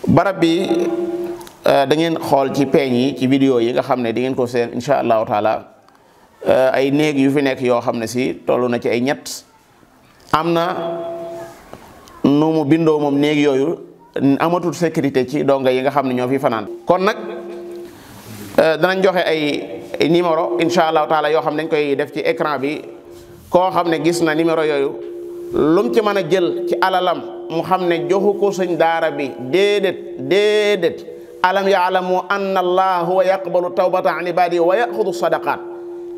barab bi da ngeen xool ci peeñ yi ci vidéo yi nga xam ne di ngeen ko seen insha allahu taala ay néeg yu fi nekk yoo xam ne si toll na ci ay ñett am na nu mu bindoo moom néeg yooyu amatul sécurité ci donga yi nga xam ne ñoo fi fanaan kon nag danañ joxe ay numéro insha allahu taala yoo xam ne dañ koy def ci écran bi koo xam ne gis na numéro yooyu lum ci mën a jël ci alalam mu xam ne joxu ko sëñ daara bi déedéet alam yaalamu anna allah huwa yaqbalu tawbata an ibadihi wa yaxudu sadaqat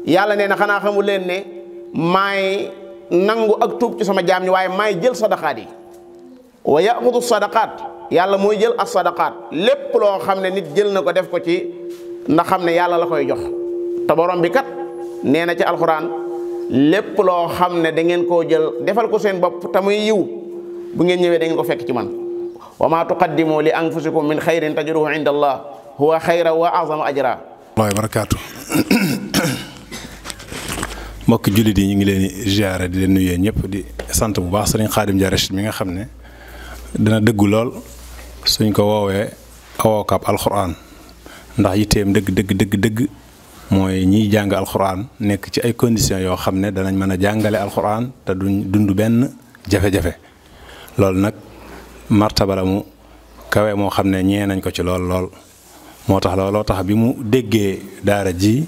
yàlla nee na xanaa xamu leen ne maay nangu ak tuub ci sama jaam ñi waaye maay jël sadaqaat yi wa yaxudu sadaqat yàlla mooy jël as sadaqaat lépp loo xam ne nit jël na ko def ko ci ndax xam ne yàlla la koy jox te borom bi kat nee na ci alxuraan lépp loo xam ne da ngeen koo jël defal ko seen bopp te muy yiw bu ngeen ñëwee da ngeen ko fekk ci man wa ma tuqaddimu li anfusikum min xayrin tajiduhu inda allah huwa xayra wa azama ajra wallahi barakaatu mbokk jullit yi ñu ngi leen di ziare di leen nuyee ñëpp di sant bu baax sëriñ Xaadim Dia Rachid mi nga xam ne dina dëggu lool suñ ko woowee awookaab alxuraan ndax yitteem dëgg mooy ñiy jàng alxuraan nekk ci ay conditions yoo xam ne danañ mën a jàngale alxuraan te duñ dund benn jafe-jafe loolu nag martaba la mu kawe moo xam ne ñee nañ ko ci lool moo tax looloo tax bi mu déggee daara ji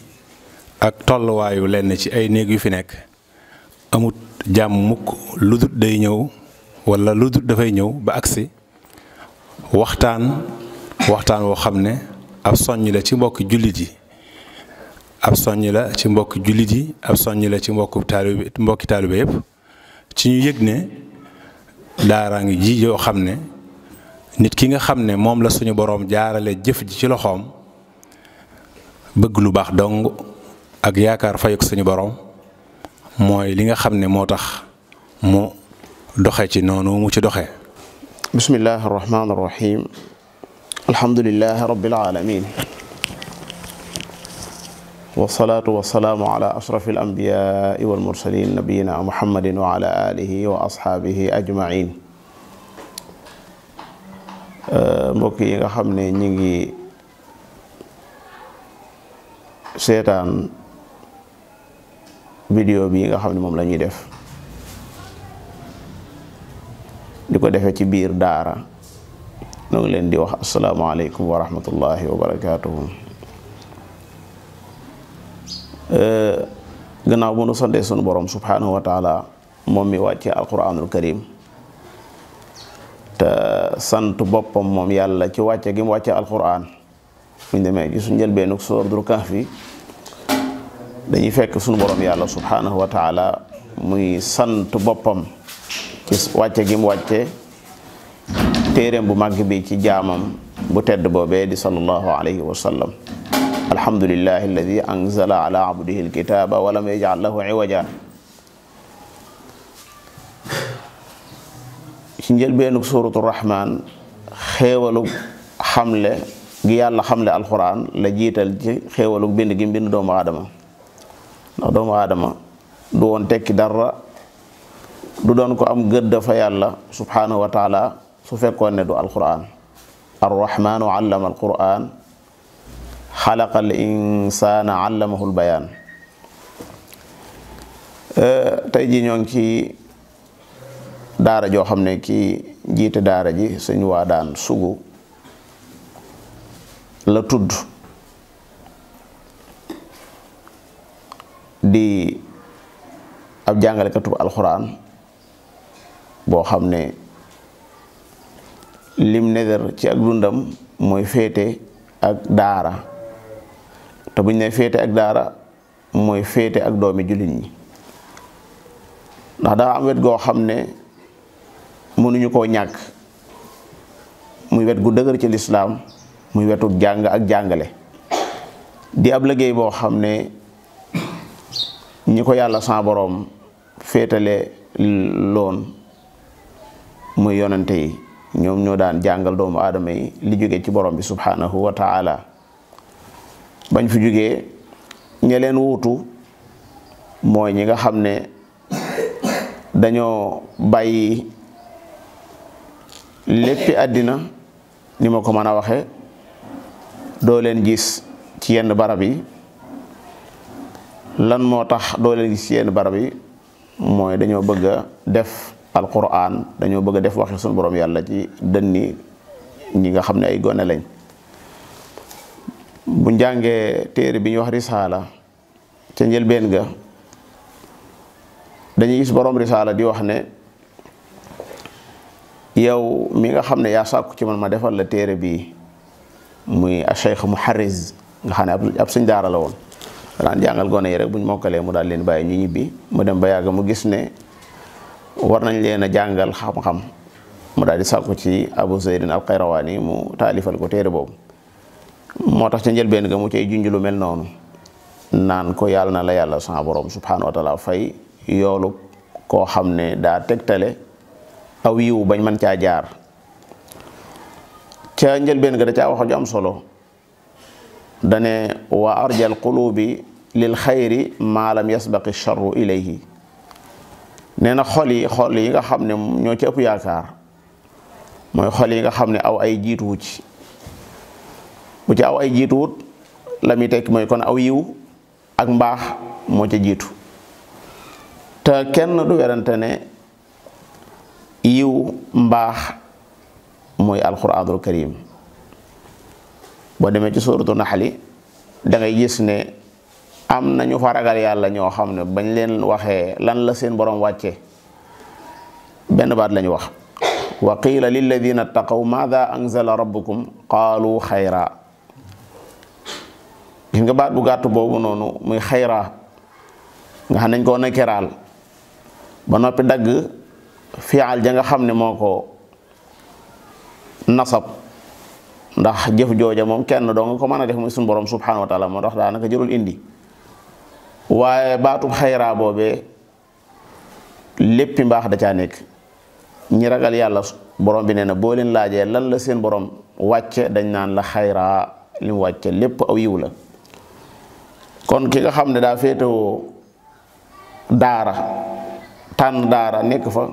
ak tolluwaayu lenn ci ay néeg yu fi nekk amut jàmm mukk lu dul day ñëw wala lu dul dafay ñëw ba agsi waxtaan woo xam ne ab soññ la ci mbokki jullit yi ab soññ la ci mbokki jullit yi ab soññ la ci mbokki taalibe yépp ci ñu yëg ne daara ngi ji yoo xam ne nit ki nga xam ne moom la suñu boroom jaarale jëf ji ci loxoom bëgg lu baax dong ak yaakaar fayuk suñu boroom mooy li nga xam ne moo tax mu doxe ci noonu mu ci doxe bismillahi arrahmani arrahim alhamdulillahi rabbil alamin wasalaatu wasalaamu ala ashrafil anbiyaai wal mursalin nabiyina muhammadin wa ala alihi wa ashaabihi ajmain mbokk yi nga xam ne ñi ngi seetaan vidéo bi nga xam ne moom la ñuy def di ko defee ci biir daara ñoo ngi leen di wax asalaamaaleykum wa rahmatullahi wa barakaatuhu gannaaw bu nu santee sunu borom subhanahu wa taala moom mi wàccee alquranul karim te sant boppam moom yàlla ci wàcce gi mu wàccee alquran buñ demee ci suñu njëlbeenug suuratul kahfi dañuy fekk sunu borom yàlla subhanahu wa taala muy sant boppam ci wàcce gi mu wàcce téeréem bu màgg bi ci jaamam bu tedd boobee di sallallahu alayhi wa sallam alhamdulillahi alladi anzala ala abdihi alkitaba wa lam yaj'al lahu iwaja ci njëlbeenug suuratu rahman xéewalug xamle gi yàlla xamle alquran la jiital ci xéewalug bind gi bind doomu aadama ndax doomu aadama du woon tekki dara du doon ko am gëdd fa yàlla subhanahu wa taala su fekkoon ne du alquran arrahmanu allama alquran xalaqal insaana allamahul bayaan tey ji ñoo ngi ci daara joo xam ne kii jiite daara ji sëñ Waadaan Sugu la tudd di ab jàngalekatub alxuraan boo xam ne lim neder ci ak dundam mooy féete ak daara te buñ ne féete ak daara mooy féete ak doomi jullit ñi ndax daa am wet goo xam ne mënuñu koo ñàkk muy wet gu dëgër ci lislaam muy wetu jàng ak jàngale di ab liggéey boo xam ne ñi ko yàlla sa boroom féetale loon muy yonante yi ñoom ñoo daan jàngal doomu aadama yi li jóge ci borom bi subhanahu wa taala bañ fi jógee ña leen wuutu mooy ñi nga xam ne dañoo bàyyi léppi àddina ni ma ko mën a waxe doo leen gis ci yenn barab yi. lan moo tax doo leen gis ci yenn barab yi mooy dañoo bëgg a def alquran, dañoo bëgg a def waxi sunu borom yàlla ci dënni ñi nga xam ne ay gone lañ. bu njàngee téere bi ñuy wax risaala ca njëlbeen ga dañuy gis borom risaala di wax ne yow mi nga xam ne yaa sàkku ci man ma defal la téere bii muy Cheikh Muharriz nga xam ne ab sëñ daara la woon daan jàngal gone yi rek buñ mokkalee mu daal leen bàyyi ñu ñibbi mu dem ba yàgg mu gis ne war nañ leen a jàngal xam-xam mu daal di sàkku ci Abu Zaydin al-Qayrawani mu taalifal ko téere boobu. moo tax ca njëlbeen ga mu cay junj lu mel noonu naan ko yàlla na la yàlla sa borom subhanahu wa taala fay yoolu koo xam ne daa tegtale aw yiw bañ mën caa jaar. ca njëlbeen ga da caa wax ju am solo dane wa arjal qulubi lil xayri ma lam yasbaqi charru ilayhi. nee na xol yi nga xam ne ñoo ci ëpp yaakaar mooy xol yi nga xam ne aw ay jiituwu ci. bu ci aw ay jiituwut la muy tekki mooy kon aw yiw ak mbaax moo ca jiitu te kenn du werante ne yiw mbaax mooy alquranul karim. boo demee ci suuratu naxli da ngay gis ne am nañu fa ragal yàlla ñoo xam ne bañ leen waxee lan la seen borom wàcce benn baat lañu wax wa qiila lilladina ttaqaw maada anzala rabbukum qaalu xayra. gis nga baat bu gàtt boobu noonu muy xayra nga xam nañ koo nakiraal ba noppi dagg fi'al ja nga xam ne moo ko nasab ndax jëf jooja moom kenn doo nga ko mën a def muy suñu borom subhanahu wa taala moo tax daanaka jërul indi. waaye baatub xayra boobee léppi mbaax da caa nekk. ñi ragal yàlla borom bi nee na boo leen laajee lan la seen borom wàcce dañ naan la xayra li mu wàcce lépp aw yiw la. kon ki nga xam ne daa féetewoo daara tànn daara nekk fa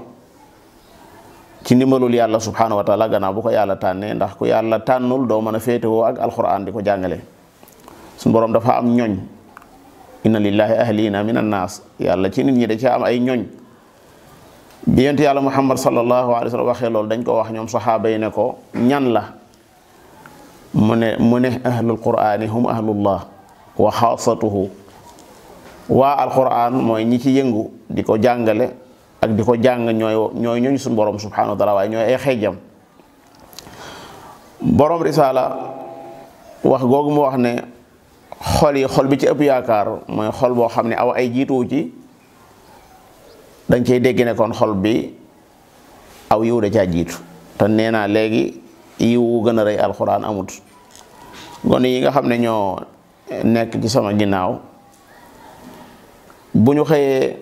ci ndimbalul yàlla subhanahu wa taala gannaaw bu ko yàlla tànnee ndax ku yàlla tànnul doo mën a féetewoo ak alquran di ko jàngale. suñu borom dafa am ñoñ inna lillahi ahlina min annaas yàlla ci nit ñi da ci am ay ñoñ. bi yonent yàlla muhammad sallallahu alayhi wa sallam waxee loolu dañ ko wax ñoom saxaaba yi ne ko ñan la mu ne ahlul qur'ani hum ahlullah wa xaasatuhu. waa alquran mooy ñi ci yëngu di ko jàngale ak di ko jàng ñooy ñooñ suñu borom subhanahu wa taala waaye ñooy ay xeejam. borom risaala wax googu mu wax ne xol bi ci ëpp yaakaar mooy xol boo xam ne aw ay jiituwu ci dañ cey dégg ne kon xol bi aw yiw da caa jiitu te nee naa léegi yiw gën a rëy alquran amut. gone yi nga xam ne ñoo nekk ci sama ginnaaw bu ñu xëyee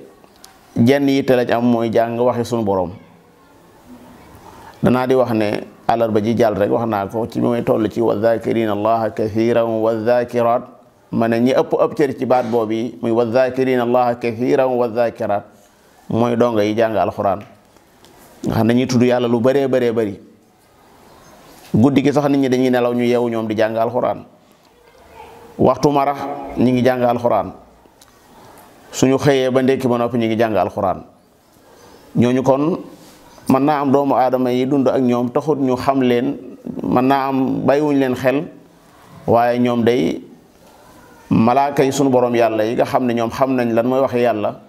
jenn yitte lañ am mooy jàng waxi sunu borom. danaa di wax ne àllarba ji jàll rek wax naa ko ci bi may toll ci wa dhakirina allaha kathiran wa dhakirat ma ne ñi ëpp cër ci baat boobu yi muy wa dhakirina allaha kathiran wa dhakirat mooy donga yi jàng alxuraan nga xam ne ñuy tudd yàlla lu bëree bëri guddi gi sax nit ñi dañuy nelaw ñu yeewu ñoom di jàng alxuraan. waxtu marax ñi ngi jàng alxuraan suñu xëyee ba ndekki ba noppi ñi ngi jàng alxuraan. ñooñu kon mën naa am doomu aadama yi dund ak ñoom taxut ñu xam leen, mën naa am bàyyiwuñ leen xel, waaye ñoom day malaaka yi sunu borom yàlla yi nga xam ne ñoom xam nañ lan mooy waxe yàlla,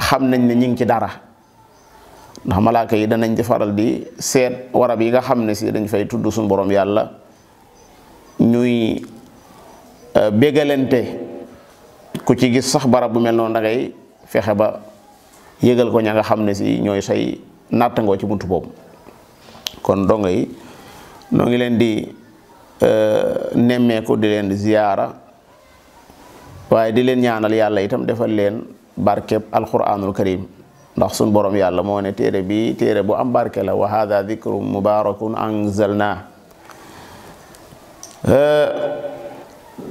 xam nañ ne ñi ngi ci dara. ndax malaaka yi danañ di faral di seet warab yi nga xam ne si dañ fay tudd sunu borom yàlla, ñuy bégalante. ku ci gis sax barab bu mel noonu da ngay fexe ba yëgal ko ña nga xam ne si ñooy say nattangoo ci buntu boobu. kon dongo yi noo ngi leen di nemmeeku, di leen di ziyaara, waaye di leen ñaanal yàlla itam defal leen barkeb alquranul karim, ndax sun borom yàlla moo ne téere bi téere bu am barke la, wa hada dhikru mubarakun anzalna.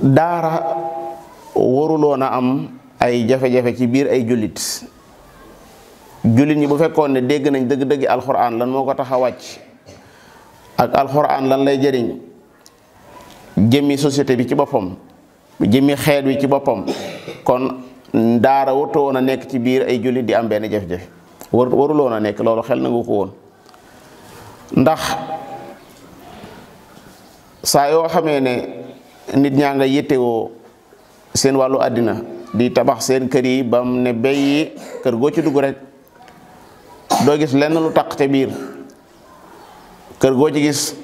daara waruloon a am ay jafe-jafe ci biir ay jullit ñi bu fekkoon ne dégg nañ dëgg-dëgg alquran lan moo ko tax a wàcc, ak alxuraan lan lay jëriñ, jëmmi société bi ci boppam, jëmmi xeet wi ci boppam, kon daara wutoon a nekk ci biir ay jullit di am benn jafe-jafe, waruloon a nekk loolu xel nangu ko woon. ndax saa yoo xamee ne nit ñaa nga yittewoo seen wàllu àddina di tabax seen kër yi bam ne béy kër goo ci dugg rek doo gis lenn lu taq ca biir, kër goo ci gis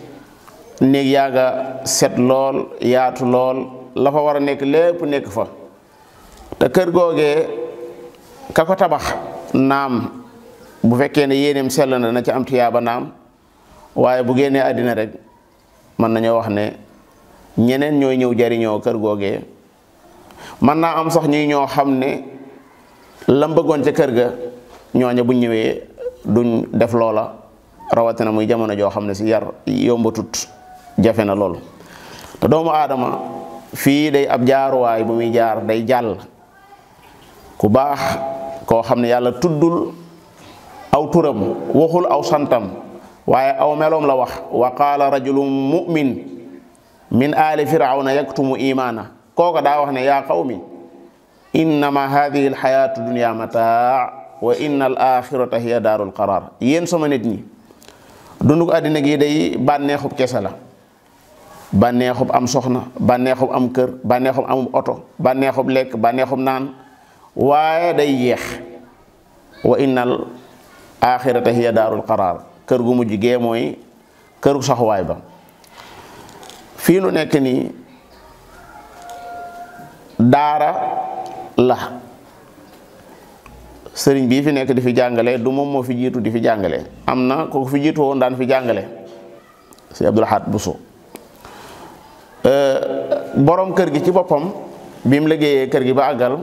néeg yaa nga set lool, yaatu lool, la fa war a nekk lépp nekk fa. te kër googee ka ko tabax naam bu fekkee ne yéeneem sell na ci am tiyaaba naam, waaye bu génnee àddina rek mën nañoo wax ne ñeneen ñooy ñëw jariñoo kër googee. mën naa am sax ñuy ñoo xam ne lam bëggoon ca kër ga ñooña buñ ñëwee duñ def loola, rawatina muy jamono joo xam ne si yar yombatut, jafe na loolu. te doomu aadama fii day ab jaaruwaay bu muy jaar, day jàll. ku baax koo xam ne yàlla tuddul aw turam, waxul aw santam, waaye aw meloom la wax. wa qaala rajulun mu'min min aali firawna yaktumu imaana, kooka daa wax ne yaa qawmi innama hadihi alxayatu dunya mataa wa inna al axirata hiya daarul qaraar. yéen sama nit ñi, dunduk àddina gi day bànneexub kese la, bànneexub am soxna, bànneexub am kër, bànneexub am oto, bànneexub lekk, bànneexub naan, waaye day yeex. wa inna al axirata hiya daarul qaraar, kër gu mujj gee mooy këru saxuwaay ba. fii nu nekk nii daara la, sëriñ bii fi nekk di fi jàngale du moom moo fi jiitu di fi jàngale, am na ko fi jiitu woon daan fi jàngale, si Abdul Ahad Buso. borom kër gi ci boppam bi mu liggéeyee kër gi ba àggal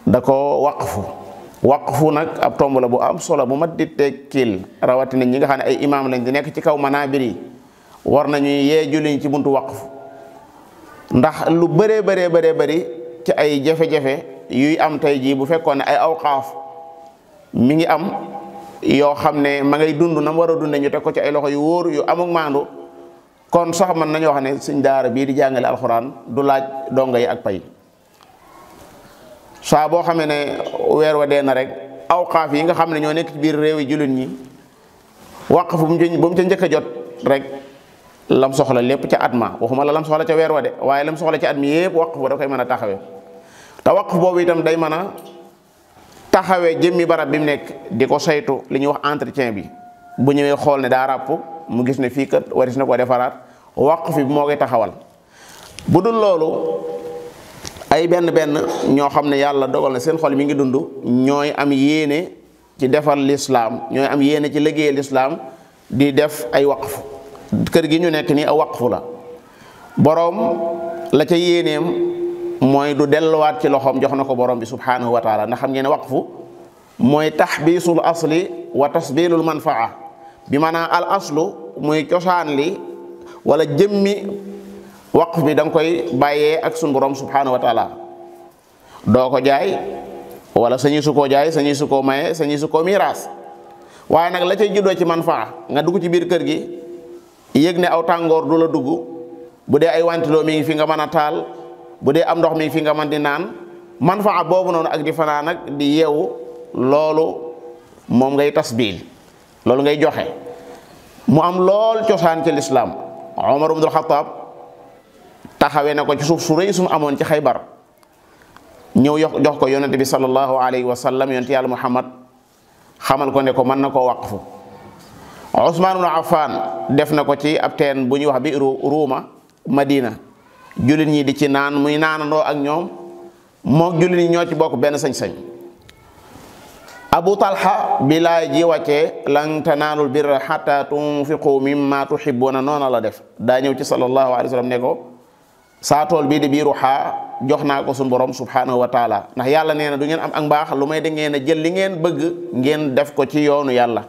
da ko waqfu nag ab tomb la bu am solo bu mat di tekkil, rawatina ñi nga xam ne ay imaam lañ di nekk ci kaw manaabir yi, war nañuy yee julliñ ci buntu waqfu. ndax lu bëree bëri ci ay jafe-jafe yuy am tey jii bu fekkoon ne ay awqaaf mi ngi am yoo xam ne ma ngay dund na mu war a dunde ñu teg ko ci ay loxo yu wóor yu amuk maandu, kon sax mën nañoo wax ne suñ daara bii di jàngale alxuraan du laaj donga yi ak pay. saa boo xamee ne weer wa dee na rek awqaaf yi nga xam ne ñoo nekk ci biir réew yi jullit ñi waqf bu mu ca njëkk a jot rek lam soxla lépp ca at ma, waxuma la lam soxla ca weer wa de, waaye lam soxla ca at mi yépp waqf ba da koy mën a taxawee. te waqf boobu itam day mën a taxawee jëmmi barab bi mu nekk di ko saytu, li ñuy wax entretien bi. bu ñëwee xool ne daa ràpp mu gis ne fii kat waris na ko defaraat, waqf bi moo koy taxawal. bu dul loolu ay benn ñoo xam ne yàlla dogal na seen xol mi ngi dund, ñooy am yéene ci defar lislaam, ñooy am yéene ci liggéey lislaam di def ay waqf. kër gi ñu nekk nii aw waqfu la, boroom la ca yéeneem mooy du delluwaat ci loxoom, jox na ko borom bi subhanahu wa taala. ndax xam ngeen ne waqfu mooy taxbiisul asli wa tasbilul manfaa, bi maanaam al aslu muy cosaan li wala jëmmi waqf bi da nga koy bàyyee ak sun borom subhanahu wa taala. doo ko jaay wala sañi su koo jaay, sañi su koo maye, sañi su koo miiraas. waaye nag la cay juddoo ci manfaa nga dugg ci biir kër gi yëg ne aw tàngoor du la dugg, bu dee ay wantiloo mi ngi fi nga mën a taal, bu dee am ndox mi ngi fi nga mën di naan, manfaa boobu noonu ak di fanaan ak di yeewu, loolu moom ngay tasbiil, loolu ngay joxe. mu am lool cosaan ci lislaam. Omar ibnul Xattaab taxawee na ko ci suuf su rëy sum amoon ci Xaybar, ñëw jox ko yonente bi sallallahu alayhi wa sallam, yonente yàlla Muhammad xamal ko ne ko mën na koo waqfu. Usmaan ibn Affaan def na ko ci ab teen bu ñuy wax bi Ruuma Madina, jullit ñi di ci naan, muy naanandoo ak ñoom, mook jullit ñi ñoo ci bokk benn sañ-sañ. Abu Talha bi laay ji wàccee lan tanaalul birra hatta tunfiqu mimma tuhibbuuna noona la def, daa ñëw ci sallallahu alayhi wa sallam ne ko saa tool bii di biiru xaa jox naa ko suñu borom subhanahu wa taala, ndax yàlla nee na du ngeen am ak mbaax lu may da ngeen a jël li ngeen bëgg ngeen def ko ci yoonu yàlla.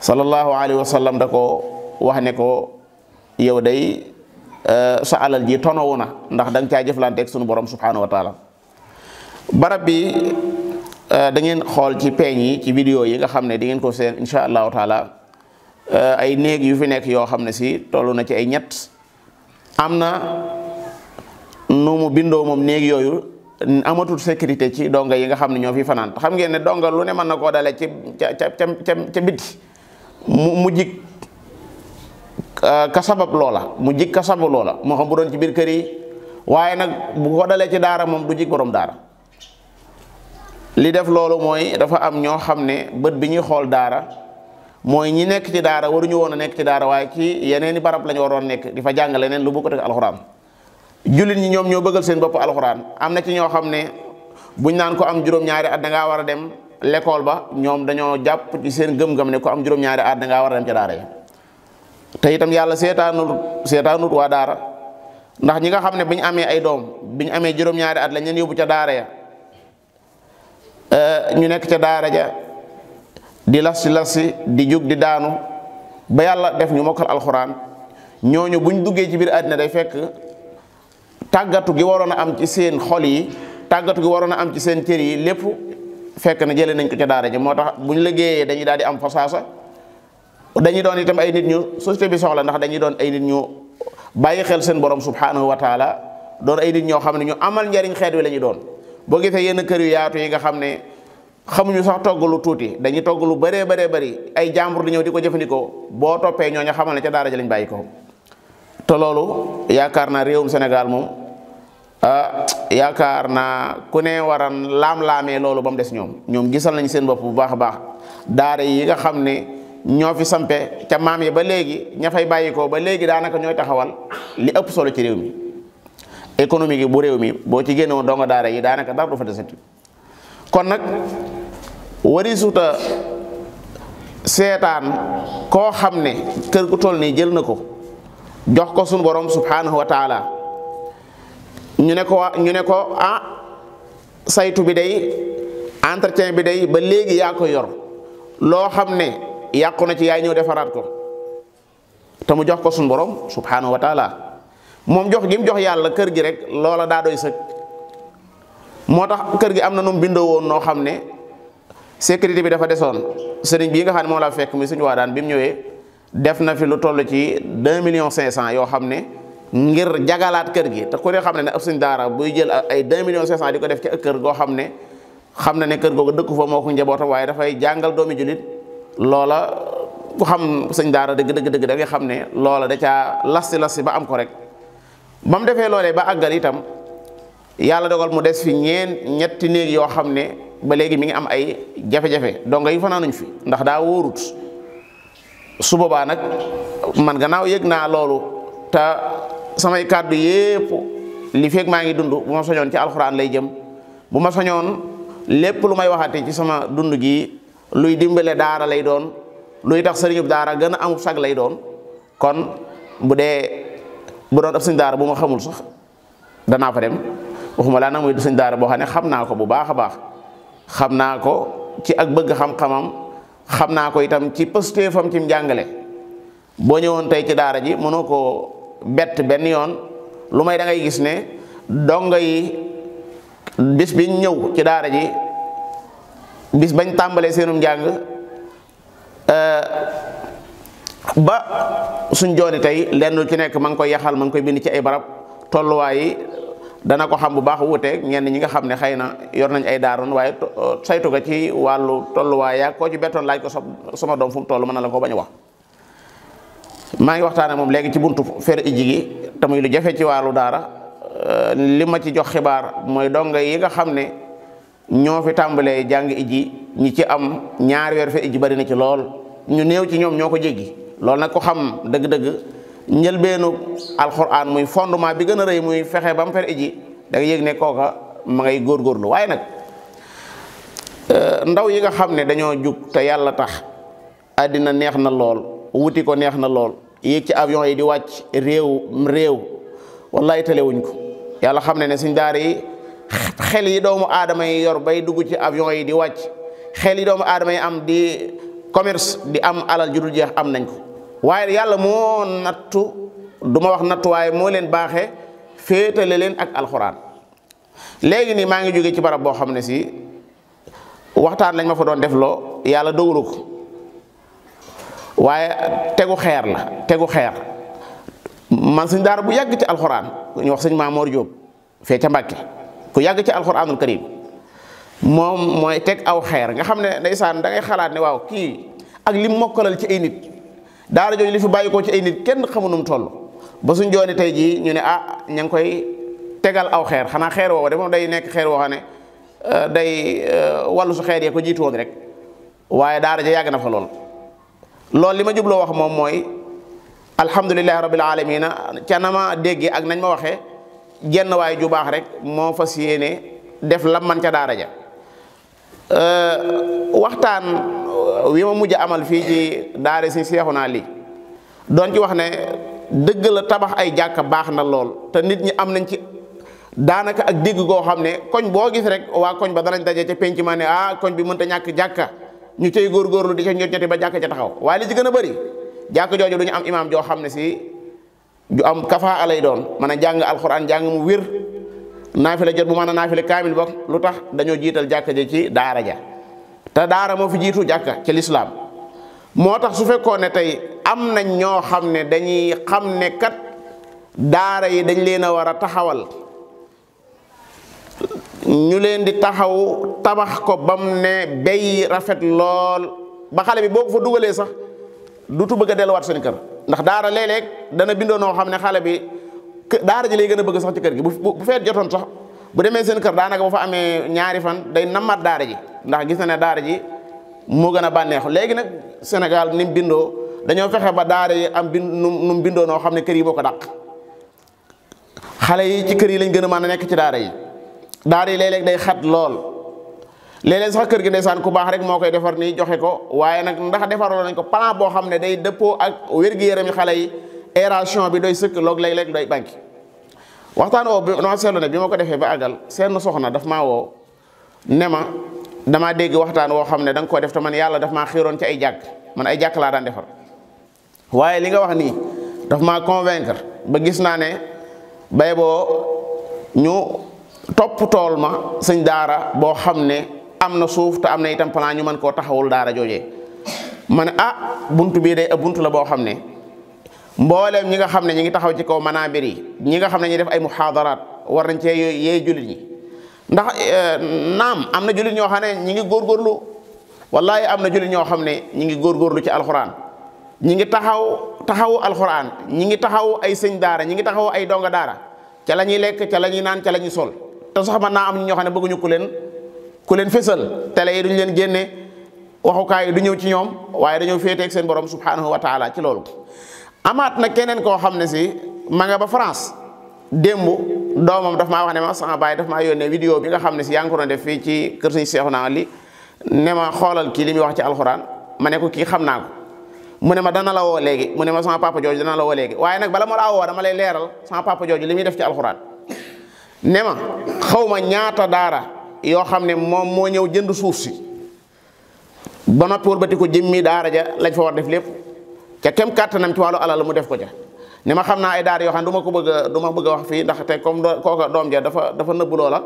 sallallahu alayhi wa sallam da ko wax ne ko yow day sa alal ji tonowu na, ndax da nga caa jëflanteeg suñu borom subhanahu wa taala. barab bi da ngeen xool ci peeñ yi ci vidéo yi nga xam ne di ngeen ko seen insha allahu taala ay néeg yu fi nekk yoo xam ne si toll na ci ay ñett. am na nu mu bindoo moom néeg yooyu amatul sécurité ci donga yi nga xam ne ñoo fi fanaan xam ngeen ne donga lu ne mën na koo dale ci ca biti mu jik ka sabab loola moo xam bu doon ci biir kër yi waaye nag bu ko dalee ci daara moom du jik borom daara. li def loolu mooy dafa am ñoo xam ne bët bi ñuy xool daara mooy ñi nekk ci daara waruñu woon a nekk ci daara waaye ci yeneeni barab lañu waroon nekk di fa jàngale neen lu bokkut ak alxuraan. jullit ñi ñoom ñoo bëggal seen bopp alxuraan am na ci ñoo xam ne buñ naan ko am juróom-ñaari at dangaa war a dem l'école ba ñoom dañoo jàpp ci seen gëm-gëm ne ko am juróom-ñaari at dangaa war a dem ca daara yi. te itam yàlla seetaanut waa daara ndax ñi nga xam ne bi ñu amee ay doom bi ñu amee juróom-ñaari at lañ leen yóbbu ca daara ya ñu nekk ca daara ja di lassi di jug di daanu ba yàlla def ñu mokkal alxuraan ñooñu buñ duggee ci biir àddina day fekk tàggatu gi waroon a am ci seen xol yi tàggatu gi waroon a am ci seen cër yi lépp fekk na jëlee nañ ko ca daara ja moo tax buñ liggéeyee dañuy daal di am fasaasa dañuy doon itam ay nit ñu société bi soxla ndax dañuy doon ay nit ñu bàyyi xel seen borom subhanahu wa taala doon ay nit ñoo xam ne ñu amal njariñ xeet wi la ñuy doon. boo gisee yenn kër yu yaatu yi nga xam ne xamuñu sax togg lu tuuti dañuy togg lu bëree bëri ay jàmbur di ñëw di ko jëfandikoo boo toppee ñooñu xamal ne ca daara ja lañ bàyyi ko. te loolu yaakaar naa réewum Sénégal moom yaakaar naa ku ne waran laam-laamee loolu ba mu des ñoom gisal nañ seen bopp bu baax a baax daara yi nga xam ne ñoo fi sampe ca maam yi ba léegi ña fay bàyyi ko ba léegi daanaka ñooy taxawal li ëpp solo ci réew mi. économie gi bu réew mi boo ci génnewoon donga daara yi daanaka dara du fa desati kon nag wari suta seetaan koo xam ne kër gu toll nii jël na ko jox ko suñu borom subhanahu wa taala ñu ne ko saytu bi day entretien bi day ba léegi yaa ko yor loo xam ne yàqu na ci yaay ñëw defaraat ko te mu jox ko suñu borom subhanahu wa taala moom jox gi mu jox yàlla kër gi rek loola daa doy sëkk moo tax kër gi am na nu mu bindoo woon noo xam ne sécurité bi dafa desoon sëriñ bii nga xam ne moom laa fekk muy suñu waa daan bi mu ñëwee def na fi lu toll ci 2,5 millions yoo xam ne ngir jagalaat kër gi te ku ne xam ne ab suñ daara buy jël ay 2,5 millions di ko def ci kër goo xam na ne kër googu dëkku fa moo ko njabootam waaye dafay jàngal doomi jullit loola ku xam sëñ daara dëgg da nga xam ne loola da caa lasti ba am ko rek. ba mu defee loolee ba àggal itam yàlla dogal mu des fi ñetti néeg yoo xam ne ba léegi mi ngi am ay jafe-jafe donga yi fanaanuñ fi ndax daa wóorut su boobaa nag man gannaaw yëg naa loolu te samay kàddu yépp li fekk maa ngi dund bu ma soñoon ci alxuraan lay jëm bu ma soñoon lépp lu may waxate ci sama dund gi luy dimbale daara lay doon luy tax sëriñub daara gën a amub sag lay doon kon bu doon ab sëñ daara bu ma xamul sax danaa fa dem waxuma laa nag muy sëñ daara boo xam ne xam naa ko bu baax a baax xam naa ko ci ak bëgg xam-xamam xam naa ko itam ci pëstéefam ci njàngale boo ñëwoon tey ci daara ji mënoo ko bett benn yoon lu may da ngay gis ne donga yi bis biñ ñëw ci daara ji bis bañ tàmbalee seenum njàng ba suñ jooni tey lenn lu ci nekk ma ngi koy yaxal ma ngi koy bind ci ay barab tolluwaay yi dana ko xam bu baax wuuteeg ñenn ñi nga xam ne xëy na yor nañ ay daaroon waaye saytu ga ci wàllu tolluwaay yaa koo ci bettoon laaj ko sama doom fu mu toll mën na la ko bañ a wax. maa ngi waxtaan ak moom léegi ci buntu fer iji gi te muy lu jafe ci wàllu daara li ma ci jox xibaar mooy donga yi nga xam ne ñoo fi tàmbalee jàng iji ñi ci am ñaari weer fer iji bari na ci lool ñu néew ci ñoom ñoo ko jéggi. loolu nag ko xam dëgg-dëgg njëlbeenu alxuraan muy fondement bi gën a rëy muy fexe ba mu fer iji da nga yëg ne kooka ma ngay góorgóorlu waaye nag ndaw yi nga xam ne dañoo jug te yàlla tax àddina neex na lool wuti ko neex na lool yéeg ci avion yi di wàcc réew wallaay talewuñ ko yàlla xam ne suñ daara yi xel yi doomu aadama yi yor bay dugg ci avion yi di wàcc xel yi doomu aadama yi am di commerce di am alal ju dul jeex am nañ ko waaye yàlla moo nattu du ma wax nattu waaye moo leen baaxee féetale leen ak alxuraan léegi nii maa ngi jóge ci barab boo xam ne si waxtaan lañ ma fa doon def loo yàlla dogalu ko waaye tegu xeer la tegu xeer. man sëñ daara bu yàgg ci alxuraan ñu wax sëñ Maamoor Jóob fee ca Mbàkke ku yàgg ci alxuraanul karim moom mooy teg aw xeer nga xam ne ndeysaan da ngay xalaat ne waaw kii ak lim mokkalal ci ay nit daara jooju li fi bàyyi ko ci ay nit kenn xamu nu mu toll ba suñ jooni tey jii ñu ne ña ngi koy tegal aw xeer xanaa xeer woowa de moom day nekk xeer woo xam ne day wàllu su xeer yee ko jiitu woon rek waaye daara ja yàgg na fa lool. loolu li ma jubloo wax moom mooy alhamdulilahi rabbil alamina ca na ma déggee ak nañ ma waxee jenn waay ju baax rek moo fas yéene def lam man ca daara ja. waxtaan wi ma mujj amal fii ci daara si Seexuna lii doon ci wax ne dëgg la tabax ay jàkka baax na lool te nit ñi am nañ ci daanaka ak dégg goo xam ne koñ boo gis rek waa koñ ba danañ daje ca penc ma ne koñ bi mënta ñàkk jàkka ñu cay góorgóorlu di ca ñoti ba jàkka ca taxaw waaye li ci gën a bëri jàkka jooju du ñu am imaam joo xam ne si ju am kafaa lay doon mën a jàng alxuraan jàng mu wér naafila jot bu mën a naafila kaamil bokk lu tax dañoo jiital jàkka ja ci daara ja te daara moo fi jiitu jàkka ci lislaam moo tax su fekkoon ne tey am nañ ñoo xam ne dañuy xam ne kat daara yi dañ leen a war a taxawal ñu leen di taxaw tabax ko bam ne bay rafet lool ba xale bi boo ko fa dugalee sax dutu bëgg a delluwaat seen kër ndax daara léeg-léeg dana bindoo noo xam ne xale bi daara ji lay gën a bëgg sax ci kër gi bu feet jotoon sax bu demee seen kër daanaka bu fa amee ñaari fan day namaat daara ji ndax gis na ne daara ji moo gën a bànneexu léegi nag Sénégal ni mu bindoo dañoo fexe ba daara yi am nu mu bindoo noo xam ne kër yi boo ko dàq xale yi ci kër yi lañ gën a mën a nekk ci daara yi daara yi léeg-léeg day xat lool léeg-léeg sax kër gi ndeysaan ku baax rek moo koy defar nii joxe ko waaye nag ndax defaroo nañ ko plan boo xam ne day dëppoo ak wér-gi-yaram yi xale yi aération bi doy sëkk loog léeg-léeg doy banki waxtaan woo bi dama seetlu ne bi ma ko defee ba àggal seen soxna daf maa woo ne ma damaa dégg waxtaan woo xam ne da nga koo def te man yàlla daf maa xiiroon ci ay jàkk man ay jàkk laa daan defar waaye li nga wax nii daf maa convaincre ba gis naa ne bay boo ñu topp tool ma sëñ daara boo xam ne am na suuf te am na itam plan ñu mën koo taxawul daara joojee ma ne buntu bii day ab buntu la boo xam ne mbooleem ñi nga xam ne ñi ngi taxaw ci kaw manaabir yi ñi nga xam ne ñi def ay muhaadaraat war nañ cee yee jullit ñi ndax naam am na jullit ñoo xam ne ñi ngi góorgóorlu wallahi am na jullit ñoo xam ne ñi ngi góorgóorlu ci alxuraan ñi ngi taxawu alxuraan ñi ngi taxaw ay sëñ daara ñi ngi taxaw ay donga daara ca la ñuy lekk ca la ñuy naan ca la ñuy sol te sax man naa am ñoo xam ne bëgguñu ku leen fésal télé yi duñu leen génne waxukaay yi du ñëw ci ñoom waaye dañoo féeteeg seen borom subhanahu wa taala ci loolu. amaat na keneen koo xam ne si ma nga ba France démb doomam daf maa wax ne ma sama baay daf maa yónnee vidéo bi nga xam ne si yaa ngi ko doon def fii ci kër Sëñ Seexuna li ne ma xoolal kii li muy wax ci alxuraan ma ne ko kii xam naa ko mu ne ma dana la woo léegi mu ne ma sama papa jooju dana la woo léegi waaye nag bala ma laa woo dama lay leeral sama papa jooju li muy def ci alxuraan ne ma xaw ma ñaata daara yoo xam ne moom moo ñëw jënd suuf si ba noppi wëlbati ko jëmmi daara ja lañ fa war def lépp ca kem kàttanam ci wàllu alal mu def ko ca ne ma xam naa ay daara yoo xam ne du ma bëgg a wax fii ndax te comme kooka doom ja dafa nëbb loola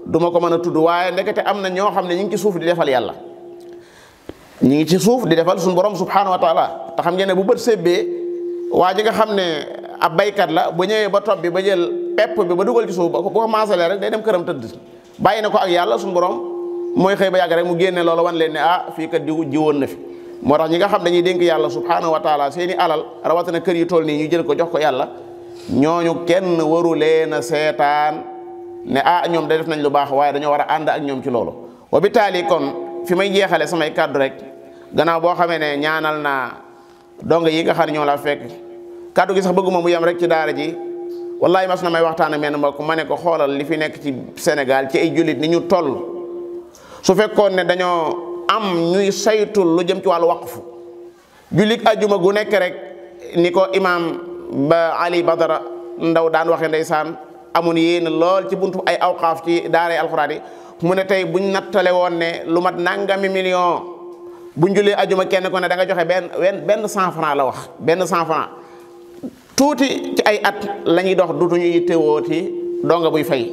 du ma ko mën a tudd waaye ndekete am na ñoo xam ne ñu ngi ci suuf di defal yàlla ñu ngi ci suuf di defal suñu borom subhanahu wa taala te xam ngeen ne bu bët sébbee waa ji nga xam ne ab baykat la bu ñëwee ba topp bi ba jël pepp bi ba dugal ci suuf bu ko maasalee rek day dem këram tëdd bàyyi na ko ak yàlla suñu borom mooy xëy ba yàgg rek mu génne loola wan leen ne fii kat jiwoon na fi moo tax ñi nga xam dañuy dénk yàlla subhanahu wa taala seeni alal rawatina kër yi toll nii ñu jël ko jox ko yàlla ñooñu kenn waru leen a seetaan ne ñoom da def nañ lu baax waaye dañoo war a ànd ak ñoom ci loolu. wa bi taali kon fi may jeexale samay kàddu rek gannaaw boo xamee ne ñaanal naa dong yi nga xam ne ñoo la fekk kàddu gi sax bëgguma mu yem rek ci daara ji wallahi mas na may waxtaan ak menn mbokk ma ne ko xoolal li fi nekk ci Sénégal ci ay jullit ni ñu toll su fekkoon ne dañoo am ñuy saytul lu jëm ci wàllu waqfu jullit ajjuma gu nekk rek ni ko imaam ba Ali Badara Ndaw daan waxe ndeysaan amun yéen lool ci buntu ay awqaaf ci daaray alxuraan yi mu ne tey buñ nattale woon ne lu mat nangami million buñ jullee ajjuma kenn ko ne da nga joxe benn 100 francs la wax benn 100 francs tuuti ci ay at la ñuy dox dutuñu yittewooti donga buy fay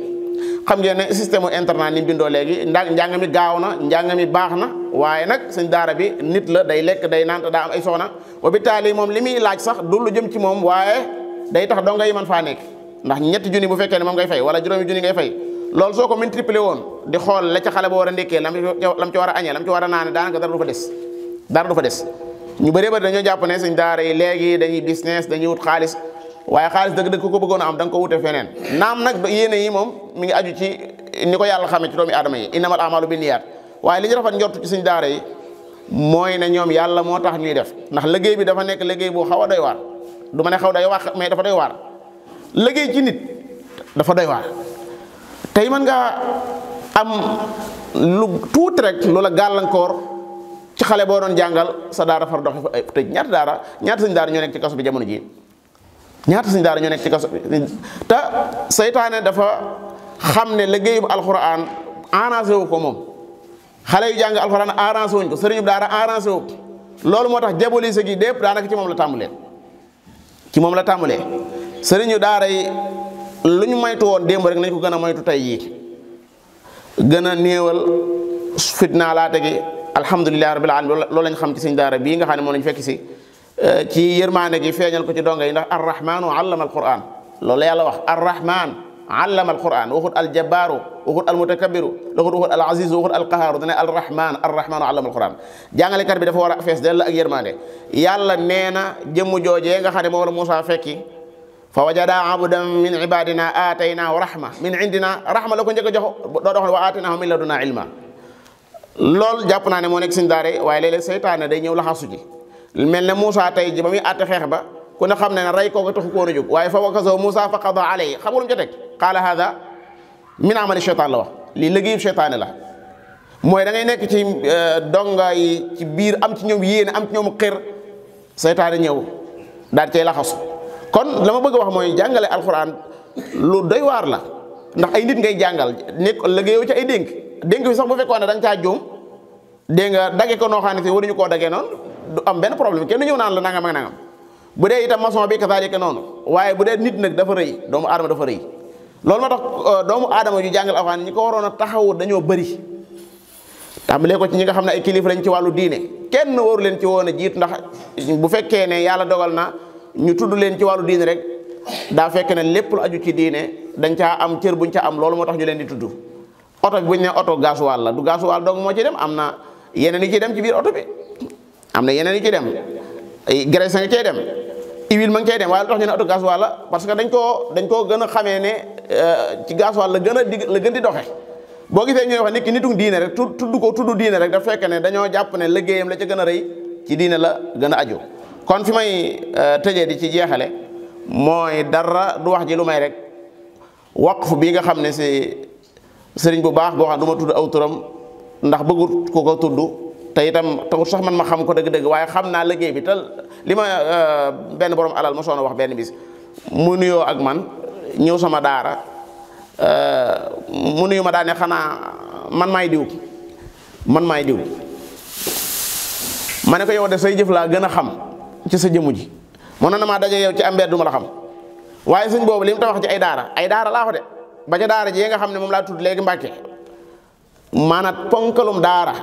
xam ngeen ne système internat ni bindoo léegi njàng mi gaaw na njàng mi baax na waaye nag sëñ daara bi nit la day lekk day naan te daa am ay soxna wa bi taali moom li muy laaj sax du lu jëm ci moom waaye day tax donga yi mën faa nekk ndax ñetti junni bu fekkee ne moom ngay fay wala juróomi junni ngay fay loolu soo ko multiplié woon di xool la ca xale ba war a ndékkee lam ci war a añee lam ci war a naane daanaka dara du fa des ñu bëree bëri dañoo jàpp ne sëñ daara yi léegi dañuy business dañuy wut xaalis waaye xaalis dëgg-dëgg ku ko bëggoon a am da nga ko wute feneen naam nag yéene yi moom mi ngi aju ci ni ko yàlla xamee ci doomi aadama yi innamal a'maalu binniyaat waaye li ñu rafet njort ci sëñ daara yi mooy ne ñoom yàlla moo tax ñuy def ndax liggéey bi dafa nekk liggéey bu xaw a doy waar du ma ne xaw doy waar mais dafa doy waar liggéey ci nit dafa doy waar tey mën ngaa am lu tuuti rek lu la gàllankoor ci xale boo doon jàngal sa daara far doxe fa tëj ñaata sëñ daara ñoo nekk ci kaso bi jamono ji ñaata sëñ daara ñoo nekk ci kaso bi te seytaane dafa xam ne liggéeyu alxuraan arrangé wu ko moom xale yu jàng alxuraan arrangé wuñ ko sëriñu daara arrangé wu ko loolu moo tax diabolisé gi dépp daanaka ci moom la tàmbalee sëriñu daara yi lu ñu moytu woon démb rek nañ ko gën a moytu tey yii gën a néewal fitna laate gi alhamdulillahi rabbil alamin loolu lañ xam ci sëñ daara bii nga xam ne moom lañ fekk si ci yërmaande gi feeñal ko ci donga yi ndax arrahmanu allama alquran loolu la yàlla wax arrahman allama alquran waxut aljabaaru waxut almutakabiru waxut alazizu waxut alqahaaru dane arrahmanu allama alquran jàngalekat bi dafa war a fees dell ak yërmaande yàlla nee na jëmm joojee nga xam ne moom la Muusaa fekki fa wajada abdan min ibadina aataynaahu rahma min indina rahma la ko njëkk a jox doo dox wa aataynaahu min ladunaa ilma loolu jàpp naa ne moo nekk sëñ daara waaye léeg-léeg seytaane day ñëw laxasu ji mel ne Muusaa tey ji ba muy àtte xeex ba ku ne xam ne ne rey kooku taxu koon a jóg waaye fa wakazahu Muusaa fa qada alayhi xam nga lu mu ca teg qaala hada min amali cheytaan la wax lii liggéeyu seytaane la mooy da ngay nekk ci donga yi ci biir am ci ñoom yéene am ci ñoom xër seytaane ñëw daal cay laxasu kon la ma bëgg a wax mooy jàngale alxuraan lu doy waar la ndax ay nit ngay jàngal nekk liggéeyoo ci ay dénk bi sax bu fekkoon ne da nga caa juum dégg nga dagge ko noo xam ne si waruñu koo daggee noonu du am benn problème kenn du ñëw naan la nangam ak nangam bu dee itam maçon bi kasaalika noonu waaye bu dee nit nag dafa rëy doomu aadama dafa rëy loolu moo tax doomu aadama yu jàngal alxuraan ñi ko waroon a taxawu dañoo bëri tàmbalee ko ci ñi nga xam ne ay kilifa lañ ci wàllu diine kenn waru leen ci woon a jiit ndax bu fekkee ne yàlla dogal na ñu tudd leen ci wàllu diine rek daa fekk ne lépp lu aju ci diine dañ caa am cër buñ ca am loolu moo tax ñu leen di tudd oto bi buñ ne oto gasoil la du gasoil dong moo ci dem am na yeneen yi ci dem ci biir oto bi am na yeneen yi ci dem ay graisse nga cay dem huile ma ngi cay dem waaye lu tax ñu ne oto gasoil la parce que dañ koo gën a xamee ne ci gasoil la gën di doxe boo gisee ñuy wax nit ki nitu diine rek tudd diine rek daf fekk ne dañoo jàpp ne liggéeyam la ca gën a rëy ci diine la gën a aju kon fi may tëjee di ci jeexale mooy dara du wax ji lu may rek waqf bi nga xam ne si sëriñ bu baax boo xam du ma tudd aw turam ndax bëggut ku ko tudd te itam taxut sax man ma xam ko dëgg-dëgg waaye xam naa liggéey bi te li ma benn borom alal ma soona wax benn bis mu nuyoo ak man ñëw sama daara mu nuyu ma daane xanaa man maay diw ma ne ko yow de say jëf laa gën a xam ci sa jëmu ji mënoon na maa daje yow ci am mbedd du ma la xam waaye sëñ boobu li mu tabax ci ay daara laa ko de ba ca daara ji nga xam ne moom laa tudd léegi Mbàkke maanaam ponkalum daara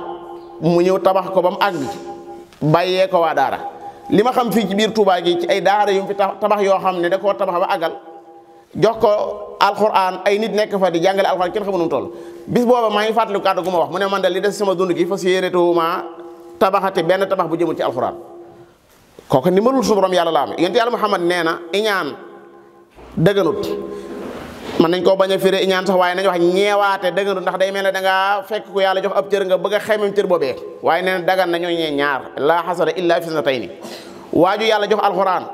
mu ñëw tabax ko ba mu àgg bàyyee ko waa daara li ma xam fii ci biir Touba gi ci ay daara yu mu fi tabax yoo xam ne da koo tabax ba àggal jox ko alxuraan ay nit nekk fa di jàngale alxuraan kenn xamu nu mu toll bis booba maa ngi fàttaliku kàddu gu ma wax mu ne man de li des sama dund gi fas yéene tuuma tabaxati benn tabax bu jëmul ci alxuraan kooku ndimbalul suñu borom yàlla la am yonent yàlla Muhammad nee na iñaan dëgganut man nañ koo bañ a firé iñaan sax waaye nañ wax ñeewaate dëgganut ndax day mel ne da ngaa fekk ku yàlla jox ab cër nga bëgg a xeymam cër boobee waaye nee na dagan na ñoo ñee ñaar laa xasada illa fi snatayni waaju yàlla jox alxuraan